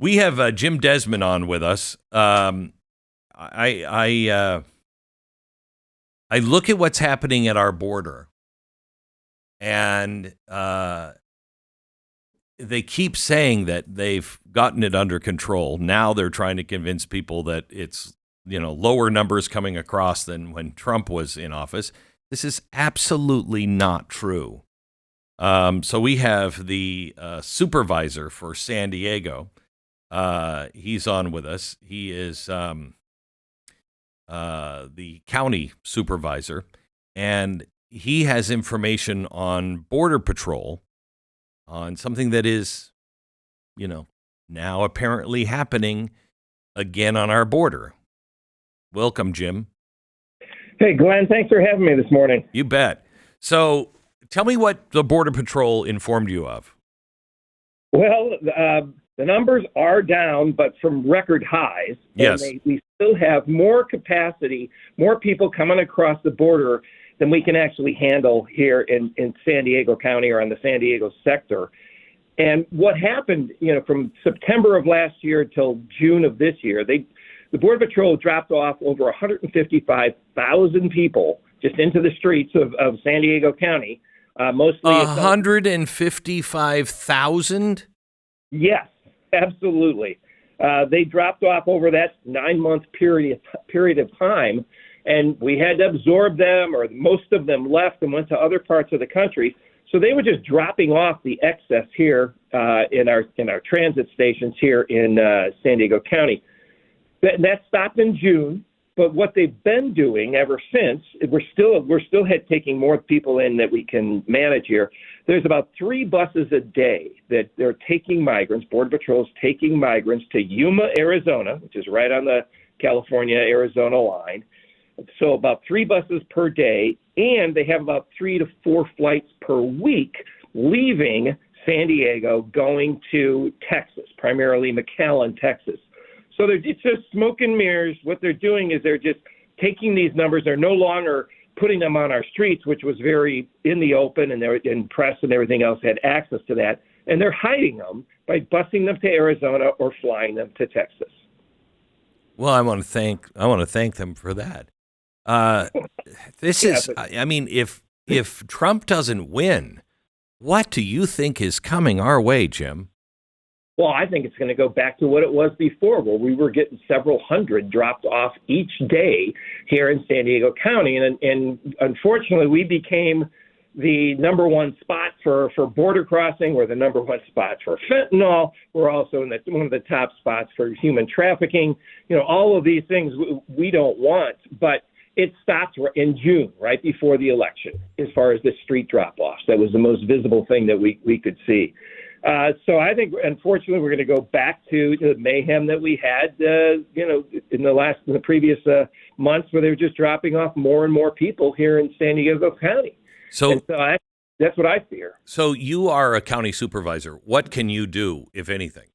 We have Jim Desmond on with us. I look at what's happening at our border, and they keep saying that they've gotten it under control. Now they're trying to convince people that it's lower numbers coming across than when Trump was in office. This is absolutely not true. So we have the supervisor for San Diego. He's on with us. He is the county supervisor, and he has information on Border Patrol on something that is, now apparently happening again on our border. Welcome, Jim. Hey, Glenn, thanks for having me this morning. You bet. So tell me what the Border Patrol informed you of. Well, the numbers are down, but from record highs. Yes. And we still have more capacity, more people coming across the border than we can actually handle here in San Diego County or on the San Diego sector. And what happened, from September of last year till June of this year, the Border Patrol dropped off over 155,000 people just into the streets of San Diego County. Mostly 155,000? Yes, absolutely. They dropped off over that 9-month period of time, and we had to absorb them, or most of them left and went to other parts of the country. So they were just dropping off the excess here in our transit stations here in San Diego County. That stopped in June, but what they've been doing ever since, we're still taking more people in that we can manage here. There's about 3 buses a day that they're taking migrants. Border Patrol's taking migrants to Yuma, Arizona, which is right on the California-Arizona line. So about 3 buses per day, and they have about 3 to 4 flights per week leaving San Diego going to Texas, primarily McAllen, Texas. So it's just smoke and mirrors. What they're doing is they're just taking these numbers. They're no longer putting them on our streets, which was very in the open, and press and everything else had access to that. And they're hiding them by busing them to Arizona or flying them to Texas. Well, I want to thank them for that. If Trump doesn't win, what do you think is coming our way, Jim? Well, I think it's going to go back to what it was before, where we were getting several hundred dropped off each day here in San Diego County. And unfortunately, we became the number one spot for border crossing. We're the number one spot for fentanyl. We're also in one of the top spots for human trafficking. All of these things we don't want, but it stopped in June, right before the election, as far as the street drop-offs. That was the most visible thing that we could see. So I think, unfortunately, we're going to go back to the mayhem that we had, in the previous months, where they were just dropping off more and more people here in San Diego County. So that's what I fear. So you are a county supervisor. What can you do, if anything?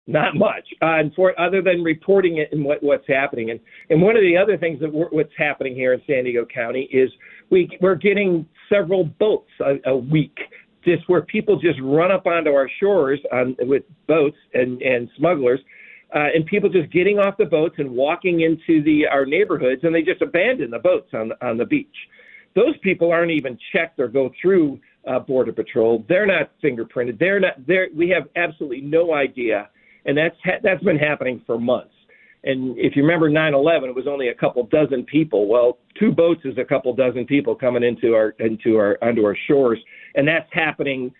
Not much, other than reporting it and what's happening. And one of the other things what's happening here in San Diego County is we're getting several boats a week, just where people just run up onto our shores with boats and smugglers, and people just getting off the boats and walking into our neighborhoods, and they just abandon the boats on the beach. Those people aren't even checked or go through Border Patrol. They're not fingerprinted. We have absolutely no idea, and that's been happening for months. And if you remember 9/11, it was only a couple dozen people. Well, 2 boats is a couple dozen people coming onto our shores, and that's happening,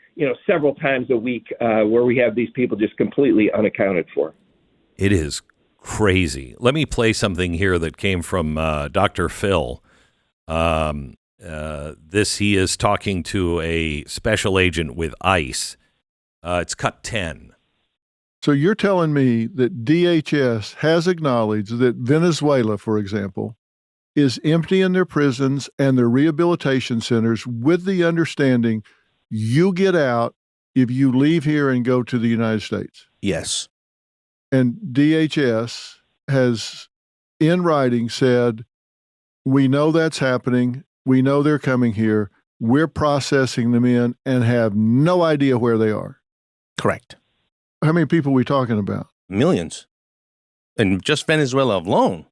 several times a week, where we have these people just completely unaccounted for. It is crazy. Let me play something here that came from Dr. Phil. He is talking to a special agent with ICE. It's cut 10. So you're telling me that DHS has acknowledged that Venezuela, for example, is emptying their prisons and their rehabilitation centers with the understanding you get out if you leave here and go to the United States? Yes. And DHS has, in writing, said, we know that's happening. We know they're coming here. We're processing them in and have no idea where they are. Correct. How many people are we talking about? Millions. And just Venezuela alone.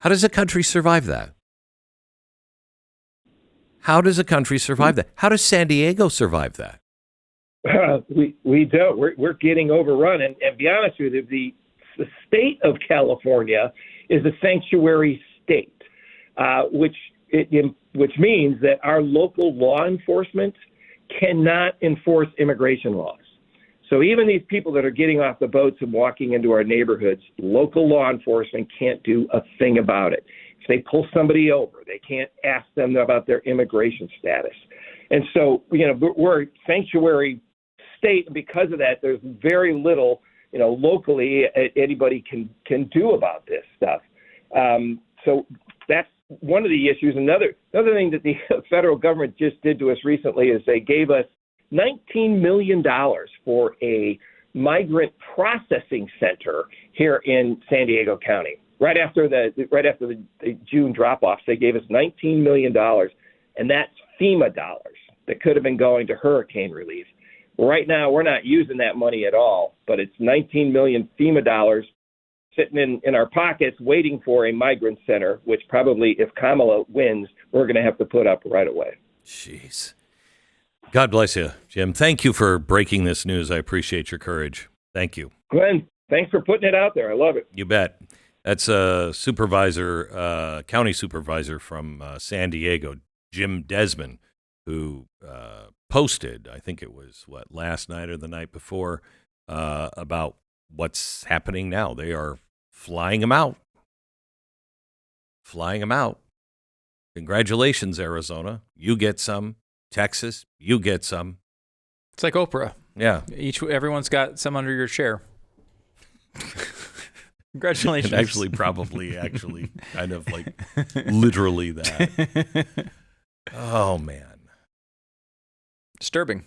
How does a country survive that? How does a country survive that? How does San Diego survive that? We don't. We're getting overrun. And be honest with you, the state of California is a sanctuary state, which means that our local law enforcement cannot enforce immigration laws. So even these people that are getting off the boats and walking into our neighborhoods, local law enforcement can't do a thing about it. If they pull somebody over, they can't ask them about their immigration status. And so, we're a sanctuary state, and because of that, there's very little, locally anybody can do about this stuff. So that's one of the issues. Another thing that the federal government just did to us recently is they gave us $19 million for a migrant processing center here in San Diego County. Right after the June drop-offs, they gave us $19 million, and that's FEMA dollars that could have been going to hurricane relief. Right now, we're not using that money at all, but it's 19 million FEMA dollars sitting in our pockets waiting for a migrant center, which probably, if Kamala wins, we're going to have to put up right away. Jeez. God bless you, Jim. Thank you for breaking this news. I appreciate your courage. Thank you. Glenn, thanks for putting it out there. I love it. You bet. That's a supervisor, county supervisor from San Diego, Jim Desmond, who posted, I think it was, last night or the night before, about what's happening now. They are flying them out. Flying them out. Congratulations, Arizona. You get some. Texas, you get some. It's like Oprah. Yeah. Everyone's got some under your chair. Congratulations. And probably kind of like literally that. Oh, man. Disturbing.